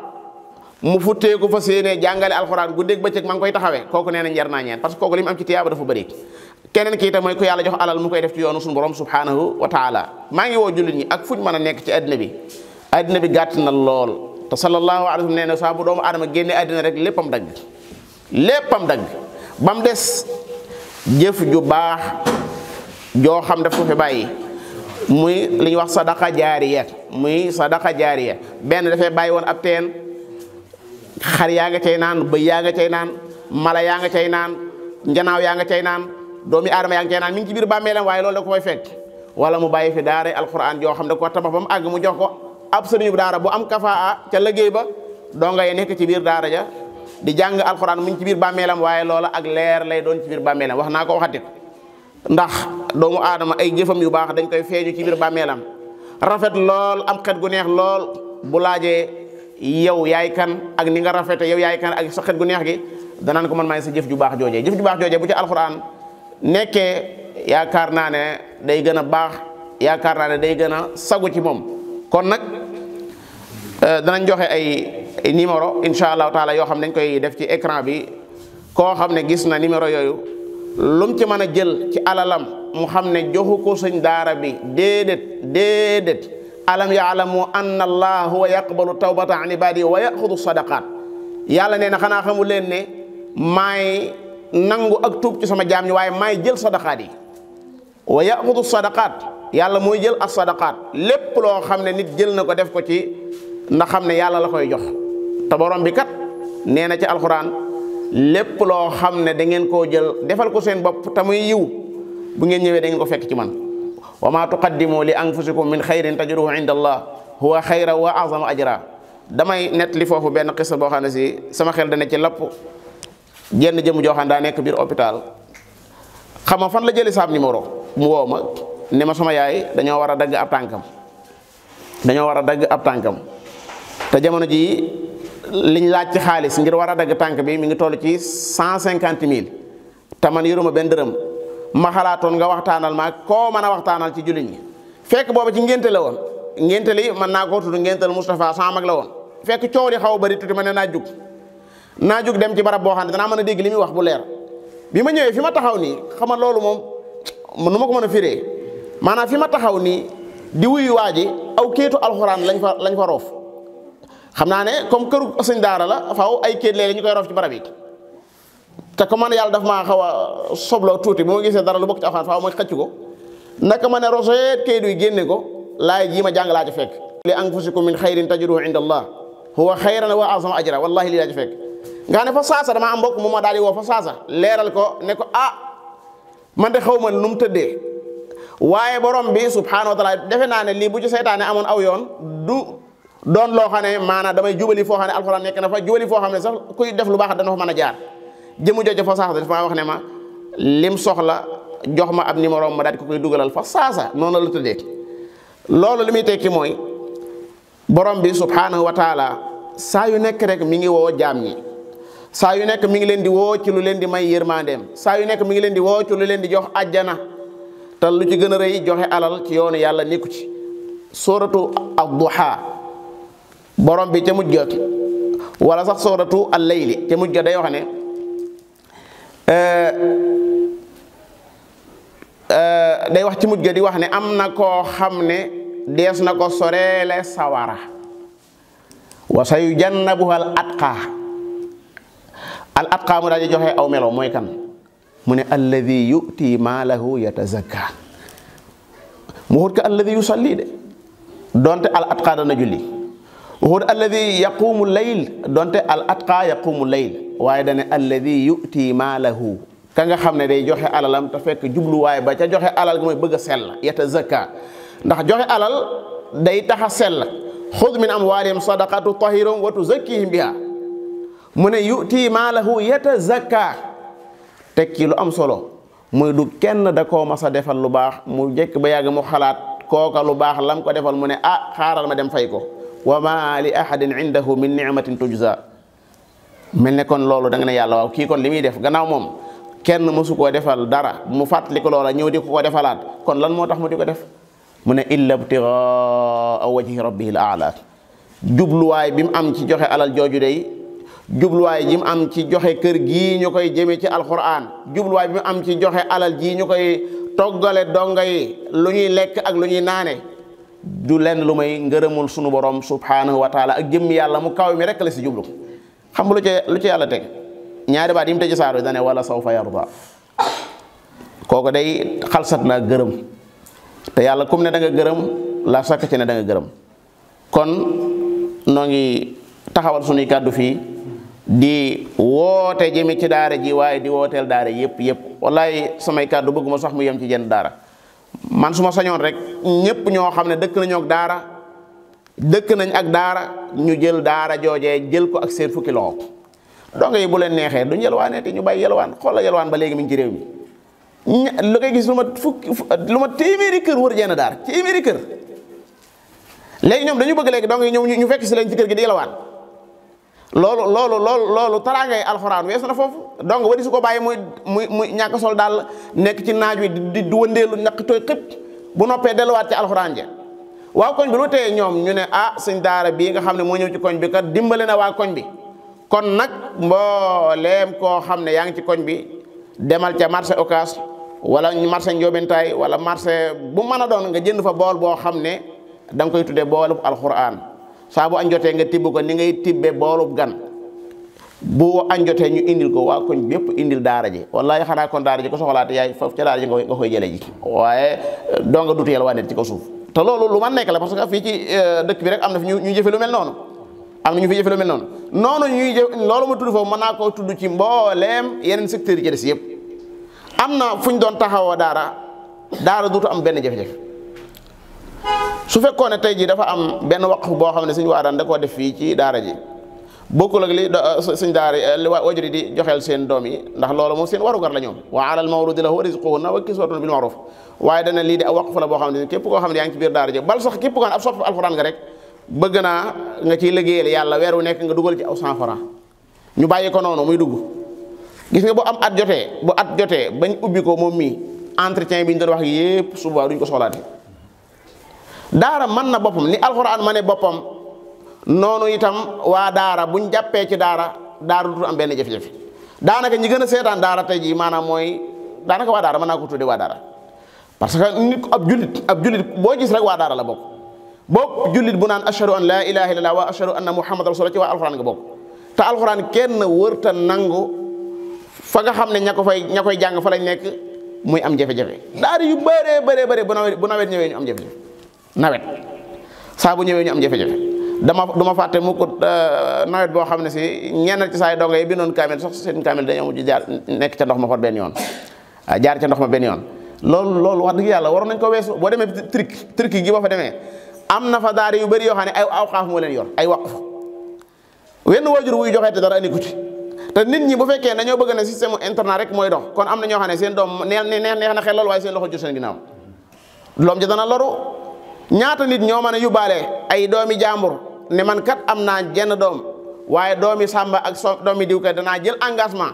mu futteeku fa séenee jàngale alxuraan guddeeg bëccëg ma ngi koy taxawee kooku nee na njar naa ñeen parce que kooku li mu am ci tiyaaba dafa bëri keneen kii itam mooy ku yàlla jox alal mu koy def ci yoonu suñu borom subhanahu wa taala maa ngi woo jullit ñi ak fuñ mën a nekk ci àddina bi gàtt na lool te sallallahu alayhi wa sallam nee na saa bu doomu aadama génne àddina rek léppam dagg ba mu des jëf ju baax joo xam daf ko fi bàyyi muy li ñuy wax sadaqa jaariya benn dafay bàyyi woon ab teen xar yaa nga cay naan bëy yaa nga cay naan mala yaa nga cay naan njanaaw yaa nga cay naan doomi aadama yaa nga cay naan mi ngi ci biir bàmmeelam waaye loolu da ko fay fekk wala mu bàyyi fi daara alquran joo xam ne ko tabax ba mu àgg mu jox ko ab sëriñu daara bu am kafaa ca liggéey ba donga yi nekk ci biir daara ja di jàng alquran mu ngi ci biir bàmmeelam waaye loola ak leer lay doon ci biir bàmmeelam wax naa ko waxati ndax doomu aadama ay jëfam yu baax dañ koy feeñu ci biir bàmmeelam rafet lool am xet gu neex lool bu laajee yow yaay kan ak ni nga rafete yow yaay kan ak sa xet gu neex gi danaan ko man maay sa jëf ju baax joojee jëf ju baax joojee bu ci alquran nekkee yaakaar naa ne day gën a baax yaakaar naa ne day gën a sagu ci moom kon nag danañ joxe ay numéro insha allahu taala yoo xam ne dañ koy def ci écran bi koo xam ne gis na numéro yooyu lum ci mën a jël ci alalam mu xam ne joxu ko sëñ daara bi déedéet alam yaalamu anna allah huwa yaqbalu tawbata an ibadi wa yaxudu sadaqat yàlla nee na xanaa xamul leen ne maay nangu ak tuub ci sama jaam ñi waaye maay jël sadaqaat yi wa yaxudu sadaqat yàlla mooy jël as sadaqaat lépp loo xam ne nit jël na ko def ko ci ndax xam ne yàlla la koy jox te borom bi kat nee na ci alxuraan lépp loo xam ne da ngeen koo jël defal ko seen bopp te muy yiw bu ngeen ñëwee da ngeen ko fekk ci man wa ma tuqaddimu li anfusikum min xayrin tajiduhu inda allah huwa xayra wa azama ajra damay net li foofu benn xisa boo xam ne si sama xel dana ci lapp jenn jëm joo xam daa nekk biir hôpital xam nga fan la jëli saab numéro mu woo ma ne ma sama yaay dañoo war a dagg ab tànkam te jamono ji liñ laaj ci xaalis ngir war a dagg tànk bi mi ngi toll ci 150 000 te man yoruma benn dërëm ma xalaatoon nga waxtaanal ma koo mën a waxtaanal ci jullit ñi fekk booba ci ngénte la woon ngénte li mën naa koo tudd ngéntal Moustapha sama mag la woon fekk coow li xaw a bari tuuti ma ne naa jug dem ci barab boo xam ne danaa mën a dégg li muy wax bu leer bi ma ñëwee fi ma taxaw nii xam nga loolu moom nu ma ko mën a firee maanaam fi ma taxaw nii di wuyu waa ji aw kéetu alxuraan lañ fa roof xam naa ne comme këru sëñ daara la faaw ay kéet léeg-léeg ñu koy roof ci barab yi te comme man yàlla daf maa xaw a sobloo tuuti bu ma gisee dara lu bokk ci alxuraan faaw mooy xëcc ko naka ma ne roseet kéet yi génne ko laay jii ma jàng laa ci fekk li anfusikum min xayrin tajiduhu inda allah huwa xayran wa azama ajra wallahi lii laa ci fekk nga ne fa saasa damaa am mbokk mu ma daal di woo fa saasa leeral ko ne ko man de xaw ma nu mu tëddee waaye borom bi subhanahu wa taala defe naa ne lii bu ci seytaane amoon aw yoon du doon loo xam ne maanaam damay jubali foo xam ne alxuraan nekk na fa jubali foo xam ne sax kuy def lu baax dana fa mën a jaar jëmu jooju fa saasa dafa maa wax ne ma lim soxla jox ma ab numéro ma daal di ko koy dugalal fa saasa noonu la tëddee loolu li muy tekki mooy borom bi subhanahu wa taala saa yu nekk rek mi ngi woo jaam ñi saa yu nekk mi ngi leen di woo ci lu leen di may yërmandeem saa yu nekk mi ngi leen di woo ci lu leen di jox ajjana te lu ci gën a rëy joxe alal ci yoonu yàlla nekku ci suratu ad-duha borom bi ca mujj ga wala sax suratu al-layli ca mujj ga day wax ne day wax ci mujj ga di wax ne am na koo xam ne dees na ko soreele sawara wa sayujannabuha al atqa mu daal di joxe aw melo mooy kan mu ne alladi yu'ti maalahu yatazakka mu xut ka alladi yusalli de donte al atqa dana julli mu xut alladi yaqumu layl donte al atqa yaqumu layl waaye dane alladi yu'ti maalahu ka nga xam ne day joxe alalam te fekk jubluwaay ba ca joxe alal gi mooy bëgg a sell yatazakka ndax joxe alal day tax a sell xud min amwaalihim sadaqa tutahhiruhum wa tuzakkihim biha mu ne yu'ti maalahu yatazakka tekki lu am solo muy du kenn da koo mas a defal lu baax mu jekk ba yàgg mu xalaat kooka lu baax lam ko defal mu ne xaaral ma dem fay ko wa ma li ahadin indahu min ni'matin tujza mel ne kon loolu da nga ne yàlla waaw kii kon li muy def gannaaw moom kenn mësu koo defal dara mu fàttali ko loola ñëw di ko defalaat kon lan moo tax mu di ko def mu ne illa ibtigaa wajhi rabbihil a'la jubluwaay bi mu am ci joxe alal jooju day jubluwaay ji mu am ci joxe kër gii ñu koy jëme ci alquran jubluwaay bi mu am ci joxe alal jii ñu koy toggale donga yi lu ñuy lekk ak lu ñuy naane du lenn lu may ngërëmul sunu borom subhanahu wa taala ak jëmm yàlla mu kaw mi rek la si jublu xam nga lu ci yàlla teg ñaari baat yi mu tëj saaro dane wala sawfa yarda kooku day xalsat naa gërëm te yàlla kum ne da nga gërëm la sakk ci ne da nga gërëm kon noo ngi taxawal sunuy kàddu fii di woote jëme ci daara ji waaye di wooteel daara yëpp wallahi samay kàddu bëgguma sax mu yem ci jenn daara man su ma sañoon rek ñëpp ñoo xam ne dëkk nañoo ak daara dëkk nañ ak daara ñu jël daara joojee jël ko ak seen fukki loxo donga yi bu leen neexee duñ yelwaanee te ñu bàyyi yelwaan xoolal yelwaan ba léegi mi ngi ci réew mi lu koy gis lu ma téeméeri kër wër jenn daara téeméeri kër léegi ñoom dañu bëgg léegi donga yi ñëw ñu fekk si leen ci kër gi di yelwaan loolu taraangay alxuraan weesu na foofu donc wari su ko bàyyi muy ñàkk sol daal nekk ci naaj wi di wëndeelu ñaq tooy xëpp bu noppee delluwaat ci alxuraan ja waaw koñ bi lu teye ñoom ñu ne sëñ daara bii nga xam ne moo ñëw ci koñ bi kat dimbale na waa koñ bi kon nag mbooleem koo xam ne yaa ngi ci koñ bi demal ca marché Ocass wala marché Ndiobentaay wala marché bu mën a doon nga jënd fa bool boo xam ne da nga koy tuddee boolub alxuraan saa bu añ jotee nga tibb ko ni ngay tibbe boolub gan bu añ jotee ñu indil ko waa koñ bépp indil daara ji wallahi xanaa kon daara ji ko soxlaate yaay foofu ca daara ji nga koy jële ji waaye doo nga dutu yàlla waa net ci ko suuf te loolu lu man nekk la parce que fii ci dëkk bi rek am na fi ñu jëfe lu mel noonu am na ñu fi jëfe lu mel noonu ñuy jëf loolu ma tudd foofu mën naa koo tudd ci mbooleem yeneen secteurs yi ci des yëpp am na fu ñu doon taxawoo daara dutu am benn jafe-jafe su fekkoon ne tey jii dafa am benn waqf boo xam ne suñu waa daan da koo def fii ci daara ji bokkul ak li suñ daara li wajuri di joxeel seen doom yi ndax loolu moom seen warugar la ñoom wa alal mawludi lahu rizquhunna wa kiswatuhunna bil ma'ruf waaye dana lii di waqf la boo xam ne képp koo xam ne yaa ngi ci biir daara ji bal sax képp koo xam ne ab soppi alxuraan nga rek bëgg naa nga ciy liggéeyal yàlla weer wu nekk nga dugal ci aw 100 francs ñu bàyyi ko noonu muy dugg gis nga bu at jotee bañ ubbi ko moom mii entretien bi ñu doon wax yépp suba duñ ko soxlaate daara mën na boppam ni alxuraan ma ne boppam noonu itam waa daara buñ jàppee ci daara du am benn jafe-jafe daanaka ñi gën a seetaan daara tey jii maanaam mooy daanaka waa daara mën naa ko tuddee waa daara parce que nit ab jullit boo gis rek waa daara la bokk boobu jullit bu naan ashhadu an laa ilaaha illallaah wa ashhadu anna muhammadan rasulullah ci waa alxuraan nga bokk te alxuraan kenn wërta nangu fa nga xam ne ña koy jàng fa lañ nekk muy am jafe-jafe daara yu bëree bu nawet ñëwee ñu am jafe-jafe nawet saa bu ñëwee ñu am jafe-jafe du ma fàtte mu ko nawet boo xam ne si ñenn ci saay donga yi bindoon kaamil sax seen kaamil dañoo mujj jaar nekk ca ndox ma fa benn yoon jaar ca ndox ma benn yoon loolu wax dëgg yàlla waroon nañ ko weesu boo demee Turquie gi boo fa demee am na fa daara yu bëri yoo xam ne ay awqaaf moo leen yor ay waqf wenn waajur wuy joxee te dara andi ko ci te nit ñi bu fekkee dañoo bëgg ne système internat rek mooy dox kon am na ñoo xam ne seen doom neex na xel lool waaye seen loxo jot seen ginnaaw doom ji dana loru ñaata nit ñoo mën a yóbbaale ay doomi jàmbur ne man kat am naa jenn doom waaye doomi Samba ak doomi diw kat danaa jël engagement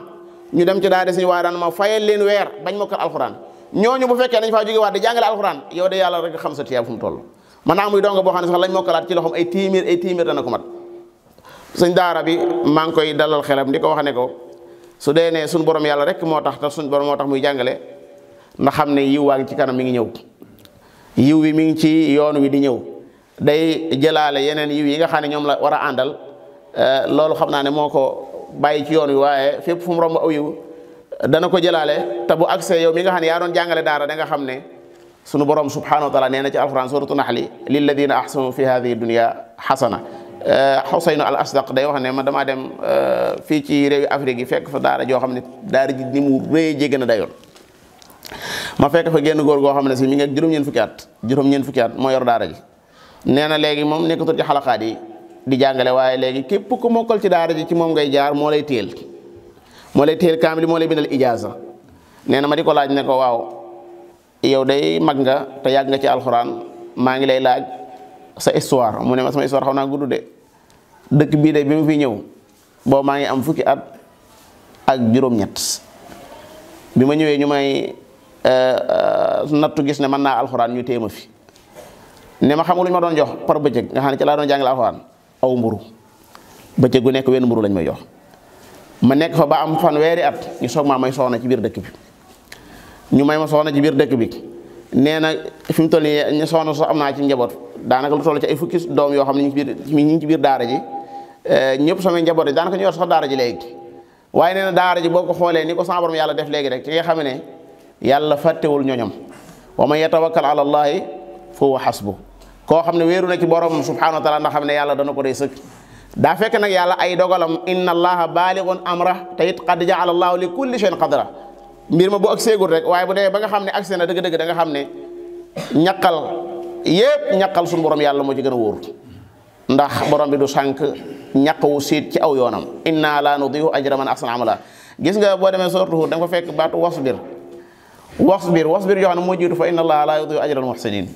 ñu dem ci daara suñu waaye daan ma fayal leen weer bañ mokkal alxuraan ñooñu bu fekkee dañ faa jóge waat di jàngale alxuraan yow de yàlla rek xam sa tiyaab fu mu toll man naa muy donga boo xam ne sax lañ mokkalaat ci loxoom ay téeméer dana ko mat suñ daara bi maa ngi koy dalal xelam di ko wax ne ko su dee ne suñ borom yàlla rek moo tax te suñ borom moo tax muy jàngale ndax xam ne yiw waa ngi ci kanam mi ngi ñëw yiw wi mi ngi ci yoon wi di ñëw day jëlaale yeneen yiw yi nga xam ne ñoom la war a àndal loolu xam naa ne moo ko bàyyi ci yoon wi waaye fépp fu mu romb aw yiw dana ko jëlaale te bu accès yow mi nga xam ne yaa doon jàngale daara da nga xam ne sunu borom subhanahu wa taala nee na ci alquran suratu naxli lilladina ahsanu fi hadihi dunya xasana Xuseynu al Asdaq day wax ne man damaa dem fii ci réewi Afrique yi fekk fa daara joo xam ne daara ji ni mu rëy jéggi na dayoon ma fekk fa génn góor goo xam ne si mi ngi ak juróom-ñeent fukki at moo yor daara ji nee na léegi moom nekkatul ci xalaqaat yi di jàngale waaye léegi képp ku mokkal ci daara ji ci moom ngay jaar moo lay téel kaamil moo lay bindal ijaaza nee na ma di ko laaj ne ko waaw yow day mag nga te yàgg nga ci alxuraan maa ngi lay laaj sa histoire mu ne ma sama histoire xaw naa gudd de dëkk bii de bi mu fi ñëw boobu maa ngi am fukki at ak juróom-ñett bi ma ñëwee ñu may nattu gis ne mën naa alxuraan ñu téye ma fi ne ma xam nga lu ñu ma doon jox par bëccëg nga xam ne ci laa doon jàngale alxuraan aw mburu bëccëg gu nekk wenn mburu lañ may jox ma nekk fa ba am fanweeri at ñu soog maa may soxna ci biir dëkk bi ñu may ma soxna ci biir dëkk bi nee na fi mu toll nii ñu soxna so am naa ci njaboot daanaka lu toll ci ay fukki doom yoo xam ne ñu ngi ci biir daara ji ñëpp samay njaboot yi daanaka ñu yor sax daara ji léegi waaye nee na daara ji boo ko xoolee ni ko sama borom yàlla def léegi rek ci nga xam ne yàlla fàttewul ñoñam wa man yatawakkal ala allahi fa huwa hasbu koo xam ne wéeru na ci borom subhanahu wa taala ndax xam ne yàlla dana ko day sëkk daa fekk nag yàlla ay dogalam inna allaha baaligun amra te it qad jaala allahu li kulli shay'in qadra mbir ma bu ak seegul rek waaye bu dee ba nga xam ne agsi na dëgg-dëgg da nga xam ne ñaqal yépp ñaqal suñu borom yàlla moo ci gën a wóor ndax borom bi du sànk ñaq wu siit ci aw yoonam inna la nudiyu ajra man ahsana amala gis nga boo demee sourate Hud da nga ko fekk baatu wasbir yoo xam ne moo jiitu fa inna allaha la yudiyu ajra al muhsinin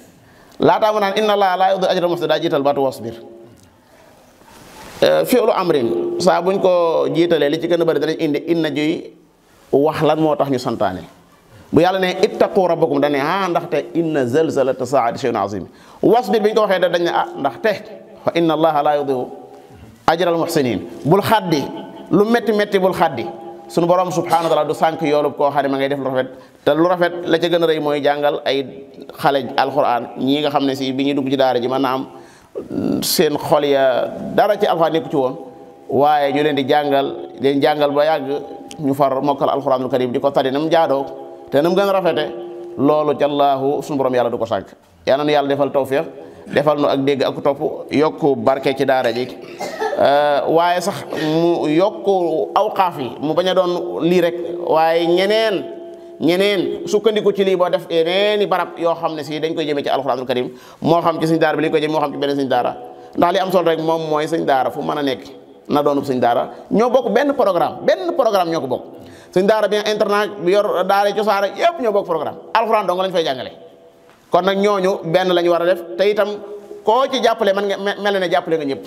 laataa mu naan inna allaha la yudiyu ajra al muhsinin daa jiital baatu wasbir fi'lu amrin saa buñ ko jiitalee li ci gën a bëri danañ indi inna juy wax lan moo tax ñu santaane bu yàlla ne ittaqu rabbakum dañ ne ndaxte inna zalzalata saa'ati shay'un azim wasbir bi ñu ko waxee dañ ne ndaxte fa inna allaha la yudiyu ajral muhsinin bul xaddi lu métti métti bul xaddi sunu borom subhanahu wa taala du sànk yoolub koo xam ne ma ngay def lu rafet te lu rafet la ca gën a rëy mooy jàngal ay xale alquran ñii nga xam ne si bi ñuy dugg ci daara ji mën naa am seen xol ya dara ci alquran nekku ci woon waaye ñu leen di jàngal ba yàgg ñu far mokkal alquranul karim di ko tari nam jaadoo te nam gën a rafete loolu jallaahu sunu borom yàlla du ko sànk yàlla na yàlla defal tawfiq defal nu ak dégg ak topp yokku barke ci daara ji waaye sax mu yokku awqaaf yi mu bañ a doon lii rek waaye ñeneen sukkandiku ci lii boo def yeneeni barab yoo xam ne si dañ koy jëmee ci alxuraanul karim moo xam ci sëñ daara bi li koy jëmee moo xam ci beneen sëñ daara ndax li am solo rek moom mooy sëñ daara fu mën a nekk na doonub sëñ daara ñoo bokk benn programme ñoo ko bokk sëñ daara bi internat bi yor daara cosaara yëpp ñoo bokk programme alxuraan dong lañ fay jàngale kon nag ñooñu benn lañu war a def te itam koo ci jàppale man nga mel ne jàppale nga ñëpp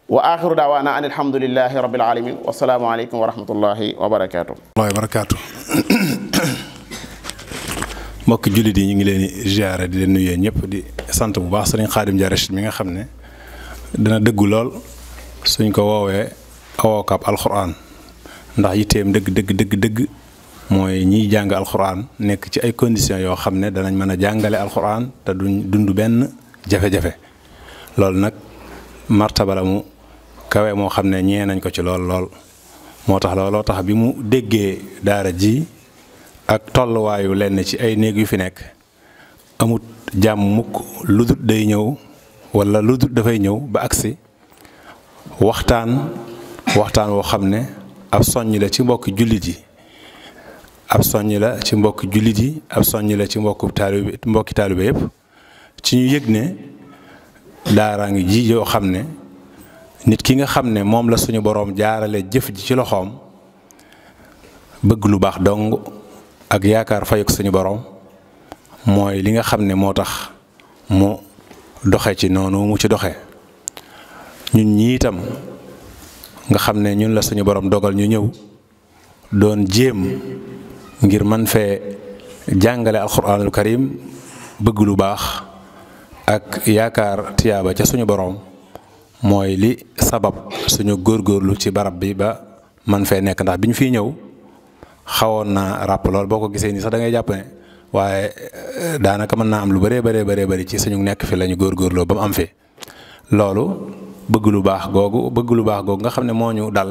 wa axiru daawaana an alhamdulillahi rabbil alamin wa salaamu aleykum wa rahmatullahi wa barakaatu. mbokk jullit yi ñu ngi leen di ziare di leen nuyu ñëpp di sant bu baax sëriñ Xaadim Dia Rachid mi nga xam ne dana dëggu lool suñ ko woowee awookaab alxuraan ndax yitteem dëgg mooy ñiy jàng alxuraan nekk ci ay conditions yoo xam ne danañ mën a jàngale alxuraan te duñ dund benn jafe-jafe loolu nag martaba la mu kawe moo xam ne ñee nañ ko ci lool moo tax looloo tax bi mu déggee daara ji ak tolluwaayu lenn ci ay néeg yu fi nekk amut jàmm mukk lu dut day ñëw wala lu dut dafay ñëw ba agsi waxtaan woo xam ne ab soññ la ci mbokki jullit yi ab soññ la ci mbokki jullit yi ab soññ la ci mbokki taalibe yépp ci ñu yëg ne daaraa ngi ji yoo xam ne nit ki nga xam ne moom la suñu boroom jaarale jëf ji ci loxoom bëgg lu baax dong ak yaakaar fayuk suñu boroom mooy li nga xam ne moo tax mu doxe ci noonu mu ci doxe ñun ñi itam nga xam ne ñun la suñu boroom dogal ñu ñëw doon jéem ngir man fee jàngale alxuraanul karim bëgg lu baax ak yaakaar tiyaaba ca suñu boroom mooy li sabab suñu góorgóorlu ci barab bi ba man fee nekk ndax bi ñu fiy ñëw xawoon naa ràpp lool boo ko gisee nii sax da ngay jàpp ne waaye daanaka mën naa am lu bëree ci suñu nekk fi la ñu góorgóorloo ba mu am fi loolu bëgg lu baax googu nga xam ne moo ñu dal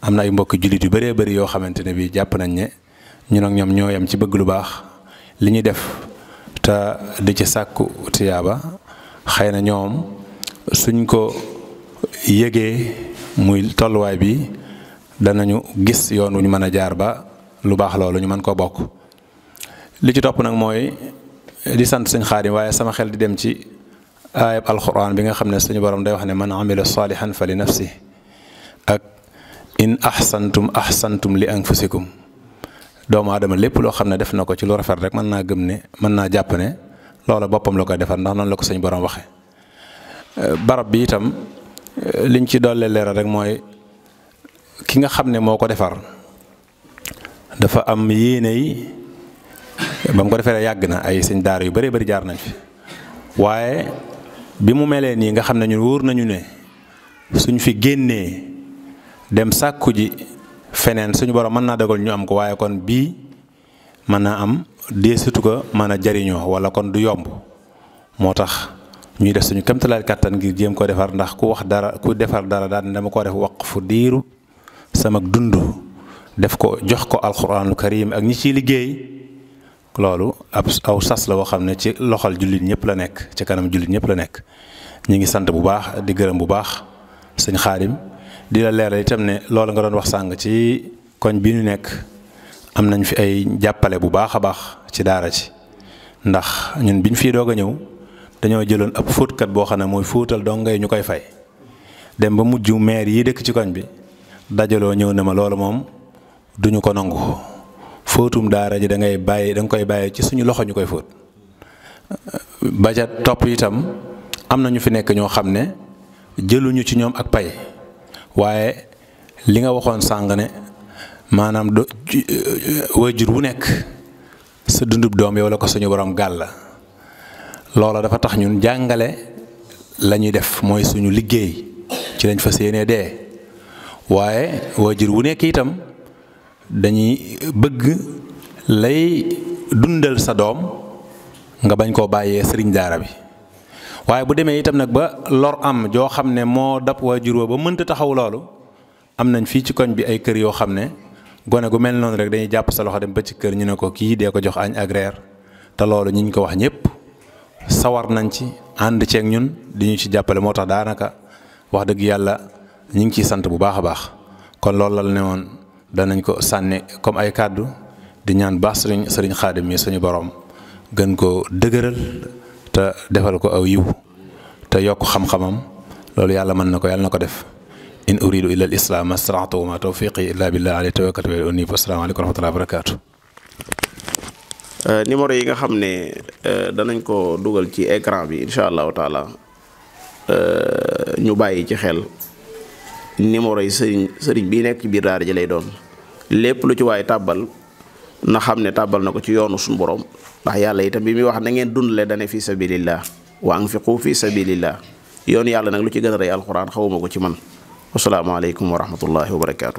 am na ay mbokki jullit yu bëree yoo xamante ne bii jàpp nañ ne ñun ak ñoom ñoo yem ci bëgg lu baax li ñuy def te di ci sàkku tiyaaba xëy na ñoom suñ ko yëgee muy tolluwaay bi danañu gis yoon wu ñu mën a jaar ba lu baax loolu ñu mën koo bokk. li ci topp nag mooy di sant sëñ Xaadim waaye sama xel di dem ci aayab alxuraan bi nga xam ne suñu borom day wax ne man amila saalihan fa li nafsi ak in ahsantum li anfusikum doomu aadama lépp loo xam ne def na ko ci lu rafet rek mën naa jàpp ne loola boppam la koy defar ndax noonu la ko suñu borom waxe barab bi itam liñ ci dolli leeral rek mooy ki nga xam ne moo ko defar dafa am yéene yi ba mu ko defee yàgg na ay sëñ daara yu bari jaar nañ fi waaye bi mu melee nii nga xam ne ñun wóor nañu ne suñ fi génnee dem sàkku ji feneen suñu borom mën naa dogal ñu am ko waaye kon bii mën naa am deesitu ko mën a jariñoo wala kon du yomb moo tax ñuy def suñu kéemtalaay kàttan ngir jéem ko defar ndax ku defar dara daal dama ko def waqfu diiru sama dund def ko jox ko alxuraanul karim ak ñi ciy liggéey loolu aw sas la boo xam ne ci loxol jullit ñëpp la nekk ci kanam jullit ñëpp la nekk ñu ngi sant bu baax di gërëm bu baax sëñ Xaadim di la leeral itam ne loolu nga doon wax sàng ci koñ bi ñu nekk am nañ fi ay jàppale bu baax a baax ci daara ci ndax ñun biñ fii doog a ñëw dañoo jëloon ab fóotkat boo xam ne mooy fóotal dong ngay ñu koy fay dem ba mujj maire yi dëkk ci koñ bi dajaloo ñëw ne ma loolu moom duñu ko nangu fóotum daara ji da nga koy bàyyi ci suñu loxo ñu koy fóot ba ca topp itam am na ñu fi nekk ñoo xam ne jëluñu ci ñoom ak pay waaye li nga waxoon sàng ne maanaam waajur wu nekk sa dundub doom yow la ko suñu borom gàll la loola dafa tax ñun jàngale la ñuy def mooy suñu liggéey ci lañ fas yéenee dee waaye waajur wu nekk itam dañuy bëgg lay dundal sa doom nga bañ koo bàyyee sëriñ daara bi waaye bu demee itam nag ba lor am joo xam ne moo dab waajur wa ba mënta taxaw loolu am nañ fii ci koñ bi ay kër yoo xam ne gone gu mel noonu rek dañuy jàpp sa loxo dem ba ci kër ñu ne ko kii dee ko jox añ ak reer te loolu ñi ñu ko wax ñëpp sawar nañ ci ànd ceeg ñun di ñu ci jàppale moo tax daanaka wax dëgg yàlla ñu ngi ciy sant bu baax a baax kon loolu la ne woon danañ ko sànni comme ay kàddu di ñaan baax sëriñ Xaadim mi suñu borom gën ko dëgëral te defal ko aw yiw te yokk xam-xamam loolu yàlla mën na ko yàlla na ko def in uridu illa al islam mastata'tu wa ma tawfiqi illa billah alayhi tawakkaltu wa ilayhi unib. Assalaamu alaykum wa rahmatullahi wa barakatuh. numéro yi nga xam ne danañ ko dugal ci écran bi incha allahu taala ñu bàyyi ci xel numéro yi sëriñ bii nekk ci biir daara ji lay doon lépp lu ci waaye tàbbal na xam ne tàbbal na ko ci yoonu suñu borom ndax yàlla itam bi muy wax na ngeen dundale dane fi sabilillah wa anfiqu fi sabilillah yoon yàlla nag lu ci gën a rëy alxuraan xawuma ko ci man. wasalaamaaleykum wa rahmatullahi wa barakaatu.